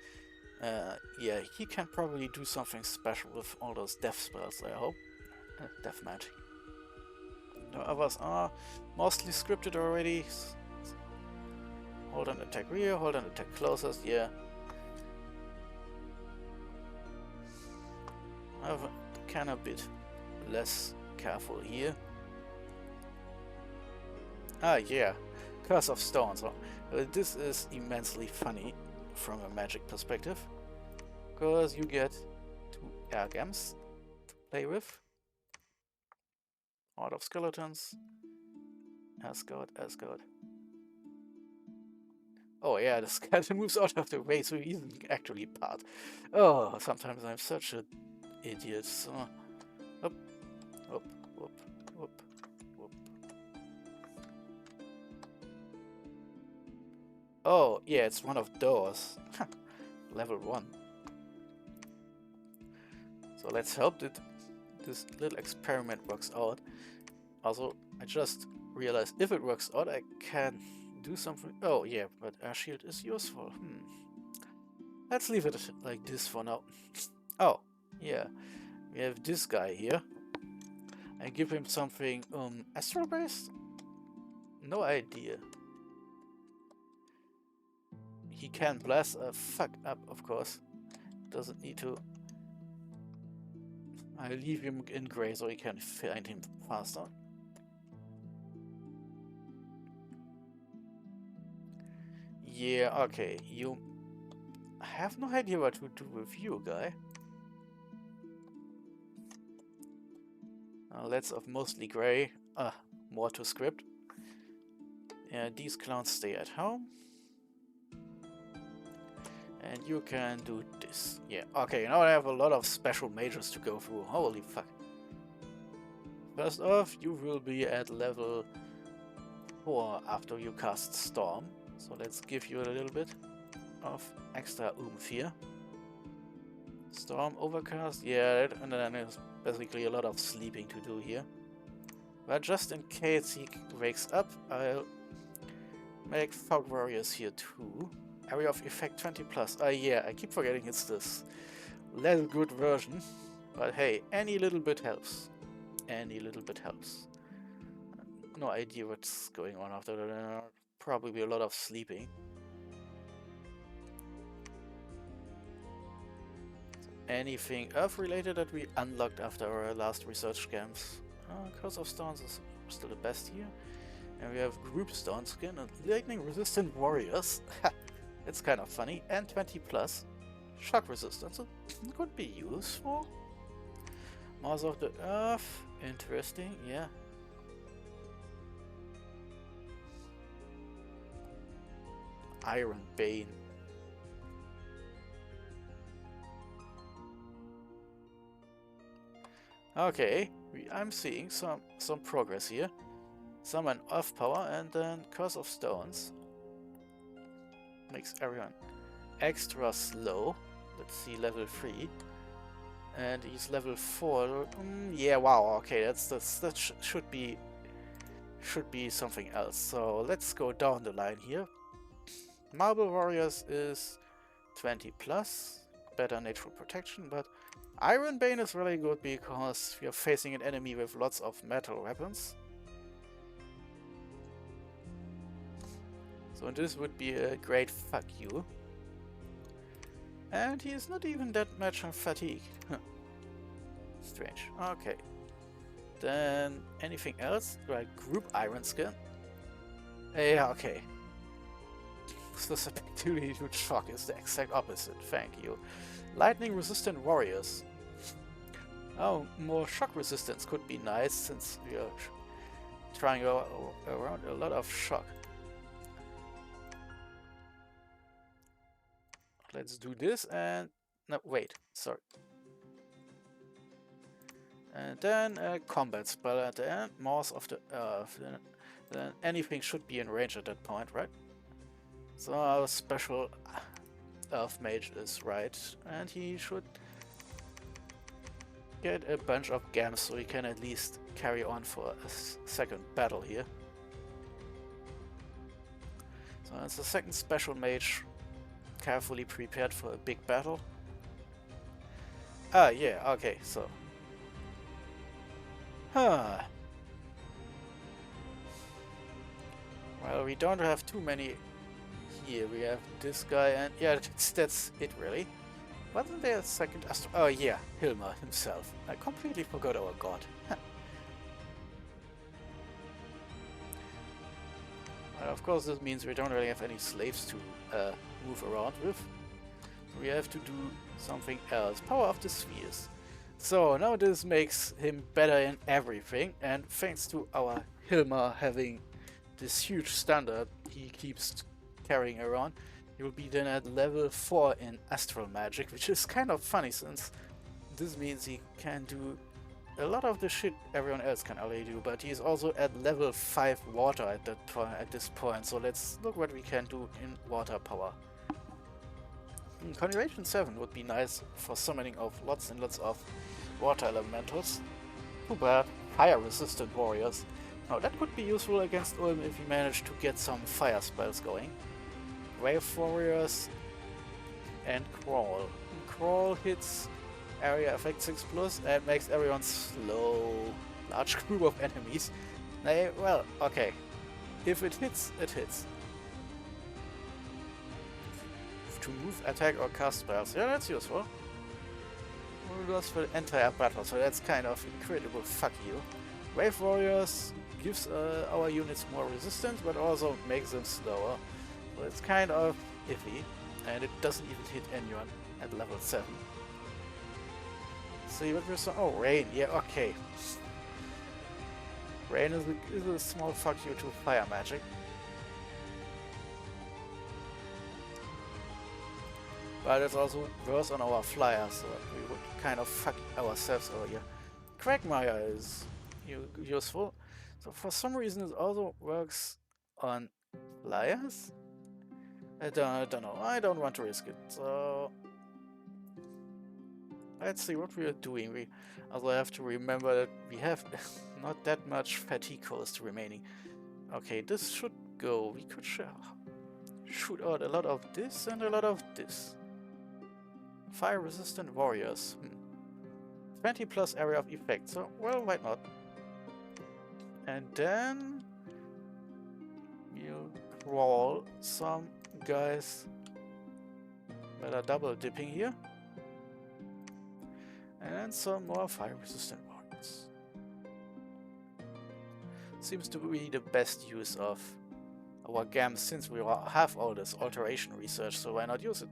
Yeah, he can probably do something special with all those death spells, I hope. Death magic. The others are mostly scripted already. Hold on, attack rear, hold on, attack closest, yeah. I'm kind of a bit less careful here. Ah, yeah. Curse of Stones. This is immensely funny from a magic perspective. Because you get 2 air gems to play with. Horde of Skeletons. Asgard. Oh yeah, the skeleton moves out of the way, so he isn't actually part. Oh, sometimes I'm such an idiot. So, up. Oh, yeah, it's one of those. Level 1. So let's hope that this little experiment works out. Also, I just realized if it works out, I can do something. Oh, yeah, but Air Shield is useful. Let's leave it like this for now. Oh, yeah. We have this guy here. I give him something astral based? No idea. He can blast a fuck up, of course. Doesn't need to. I'll leave him in gray so he can find him faster. Yeah, okay. I have no idea what to do with you, guy. Let's of mostly gray. More to script. Yeah, these clowns stay at home. And you can do this. Yeah, okay, now I have a lot of special mages to go through. Holy fuck. First off, you will be at level 4 after you cast Storm. So let's give you a little bit of extra oomph here. Storm, Overcast, yeah, and then there's basically a lot of sleeping to do here. But just in case he wakes up, I'll make Fog Warriors here too. Area of effect 20 plus. Yeah, I keep forgetting it's this less good version. But hey, any little bit helps. Any little bit helps. No idea what's going on after that. Probably a lot of sleeping. Anything Earth related that we unlocked after our last research camps? Curse of Stones is still the best here. And we have Group Stone Skin and Lightning Resistant Warriors. It's kind of funny. And 20 plus. Shock Resistance. It could be useful. Mars of the Earth. Interesting, yeah. Iron Bane. Okay, I'm seeing some progress here. Summon Earth Power and then Curse of Stones. Makes everyone extra slow. Let's see, level 3. And he's level 4. Yeah, wow, okay, that should be something else. So let's go down the line here. Marble Warriors is 20 plus, better natural protection, but Iron Bane is really good because we are facing an enemy with lots of metal weapons. So this would be a great fuck you. And he is not even that much on fatigue. Strange. Okay. Then anything else? Like group iron skin? Yeah, okay. Susceptibility to shock is the exact opposite, thank you. Lightning resistant warriors. Oh, more shock resistance could be nice since we are trying around a lot of shock. Let's do this and... no, wait, sorry. And then a combat spell at the end, Maws of the Earth. Then anything should be in range at that point, right? So our special Earth Mage is right, and he should get a bunch of gams so he can at least carry on for a second battle here. So it's the second special mage carefully prepared for a big battle. Ah, yeah, okay, so... Huh. Well, we don't have too many here. We have this guy and... yeah, that's it really. Wasn't there a second astro... oh yeah, Hilmer himself. I completely forgot our god. Well, of course this means we don't really have any slaves to move around with. We have to do something else. Power of the spheres. So now this makes him better in everything, and thanks to our Hilmer having this huge standard he keeps carrying around, he will be then at level 4 in astral magic, which is kind of funny since this means he can do a lot of the shit everyone else can already do, but he's also at level 5 water at this point, so let's look what we can do in water power. Conjuration 7 would be nice for summoning of lots and lots of water elementals. Too bad, fire resistant warriors. Now that could be useful against Ulm if we manage to get some fire spells going. Wave warriors and crawl. Crawl hits area effect 6+ and makes everyone slow. Large group of enemies. Well, okay. If it hits, it hits. To move, attack, or cast spells. Yeah, that's useful. We lost for the entire battle, so that's kind of incredible. Fuck you. Wave Warriors gives our units more resistance, but also makes them slower. So it's kind of iffy, and it doesn't even hit anyone at level 7. See what we're so... oh, Rain. Yeah, okay. Rain is a small fuck you to fire magic. But it's also worse on our flyer, so we would kind of fuck ourselves over here. Quagmire is useful. So for some reason it also works on flyers? I don't know. I don't want to risk it. So let's see what we are doing. We also have to remember that we have not that much fatigue cost remaining. Okay, this should go. We could shoot out a lot of this and a lot of this. Fire resistant warriors. 20+ area of effect, so well, why not? And then you crawl some guys that are double dipping here. And then some more fire resistant warriors. Seems to be the best use of our gams since we have all this alteration research, so why not use it?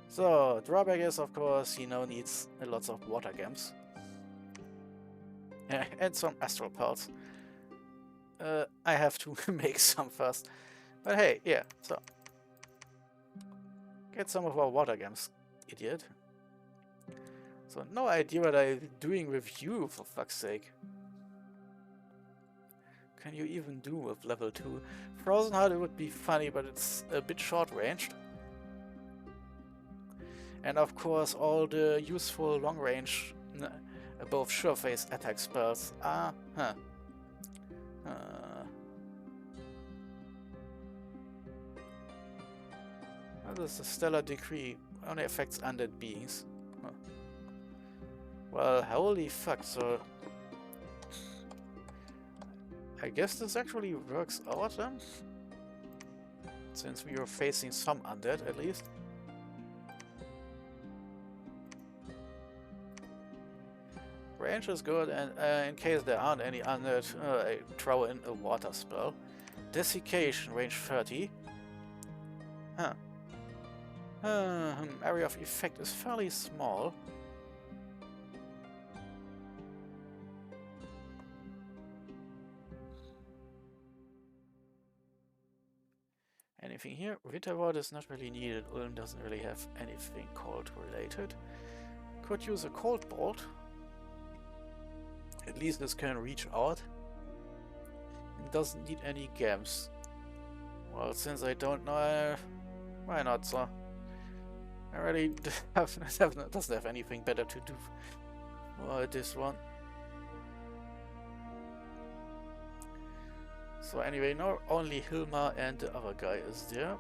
So, drawback is, of course, he now needs lots of water gams. And some astral pearls. I have to make some first. But hey, yeah, so. Get some of our water gams, idiot. So, no idea what I'm doing with you, for fuck's sake. Can you even do with level 2? Frozen Heart, it would be funny, but it's a bit short-ranged. And of course, all the useful long-range, both sure-face attack spells are... What is the Stellar Decree? Only affects undead beings. Huh. Well, holy fuck, so... I guess this actually works out then? Since we are facing some undead, at least. range is good, and in case there aren't any undead, I throw in a water spell. Desiccation, range 30. Huh. Area of effect is fairly small. Anything here? Winter Ward is not really needed. Ulm doesn't really have anything cold related. Could use a cold bolt. At least this can reach out. It doesn't need any gems. Well, since I don't know, why not, so? I really doesn't have anything better to do for this one. So anyway, not only Hilma and the other guy is there,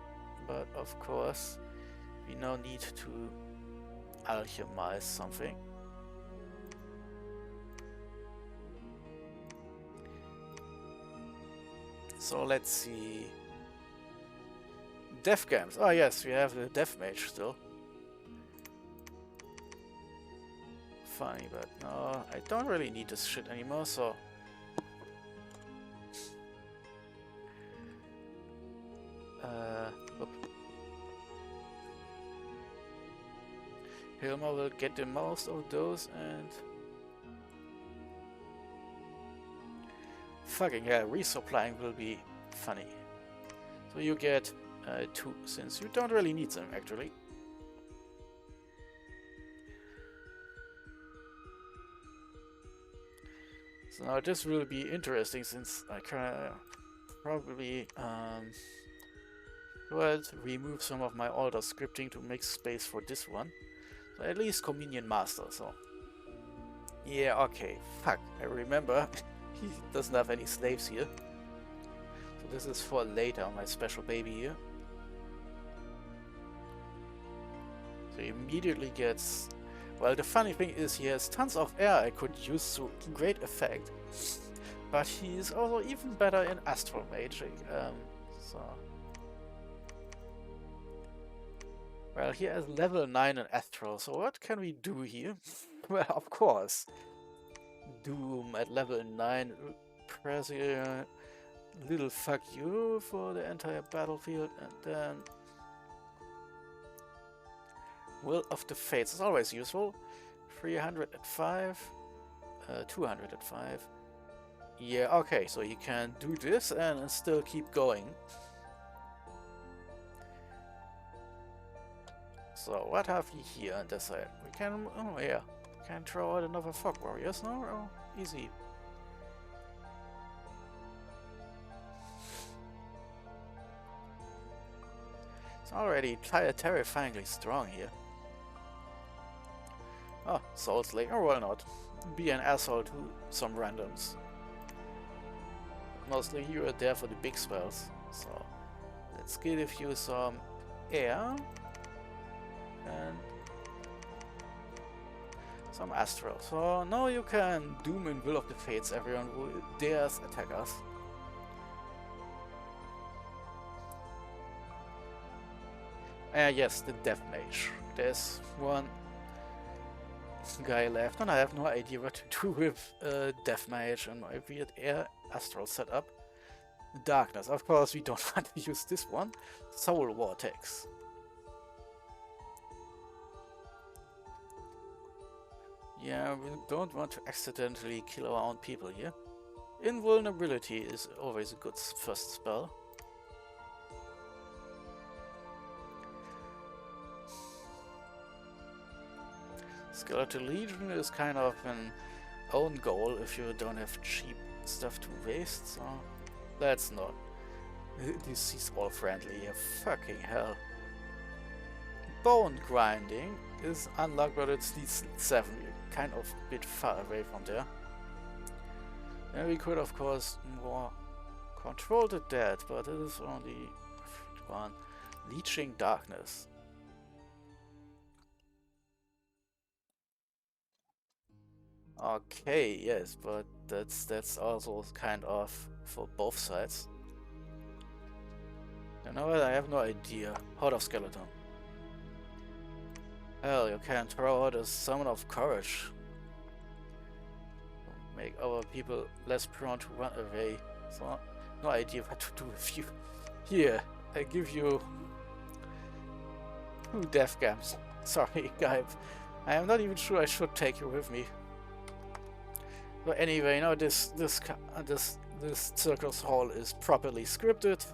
but of course we now need to alchemize something. So let's see. Death Games. Oh yes, we have the Death Mage still. Funny, but no, I don't really need this shit anymore, so... Whoop. Hilma will get the most of those and... Fucking hell, resupplying will be funny. So you get 2, since you don't really need them actually. So now this will be interesting since I can probably well, remove some of my older scripting to make space for this one. So at least Communion Master, so... Yeah, okay, fuck, I remember. He doesn't have any slaves here. So this is for later on my special baby here. So he immediately gets... Well, the funny thing is he has tons of air I could use to great effect. But he's also even better in Astral Magic, so... Well, he has level 9 in Astral, so what can we do here? Well, of course. Doom at level 9, press a little fuck you for the entire battlefield, and then... Will of the Fates is always useful. 305, 205. Yeah, okay, so he can do this and still keep going. So what have we here on this side? We can, oh yeah, can throw out another Fog Warriors now? Oh, easy. It's already terrifyingly strong here. Oh, Soul Slayer, why not? Be an asshole to some randoms. Mostly you are there for the big spells, so let's give you some air and some astral. So now you can doom and will of the fates everyone who dares attack us. Yes, the Death Mage. There's one guy left, and I have no idea what to do with Death Mage and my weird air astral setup. Darkness, of course we don't want to use this one. Soul Vortex. Yeah, we don't want to accidentally kill our own people here. Invulnerability is always a good first spell. Skeletal Legion is kind of an own goal if you don't have cheap stuff to waste, so let's not. This is all friendly, yeah, fucking hell. Bone Grinding is unlocked, but it's least 7, we're kind of a bit far away from there. And we could of course more control the dead, but it is only one. Leeching Darkness. Okay, yes, but that's also kind of for both sides. You know what? I have no idea. Heart of Skeleton. Hell, you can throw out a Summon of Courage. make our people less prone to run away. So, no idea what to do with you. Here, I give you 2 death camps. Sorry, guys. I am not even sure I should take you with me. But anyway, now this circus hall is properly scripted.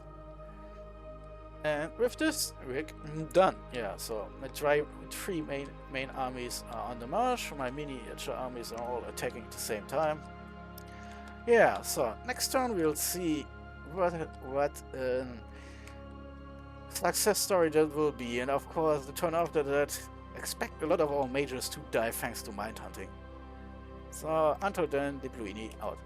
And with this, we're done. Yeah, so my 3 main armies are on the march. My miniature armies are all attacking at the same time. Yeah, so next turn we'll see what success story that will be, and of course the turn after that, expect a lot of our mages to die thanks to mind hunting. So until then, Dipluini out.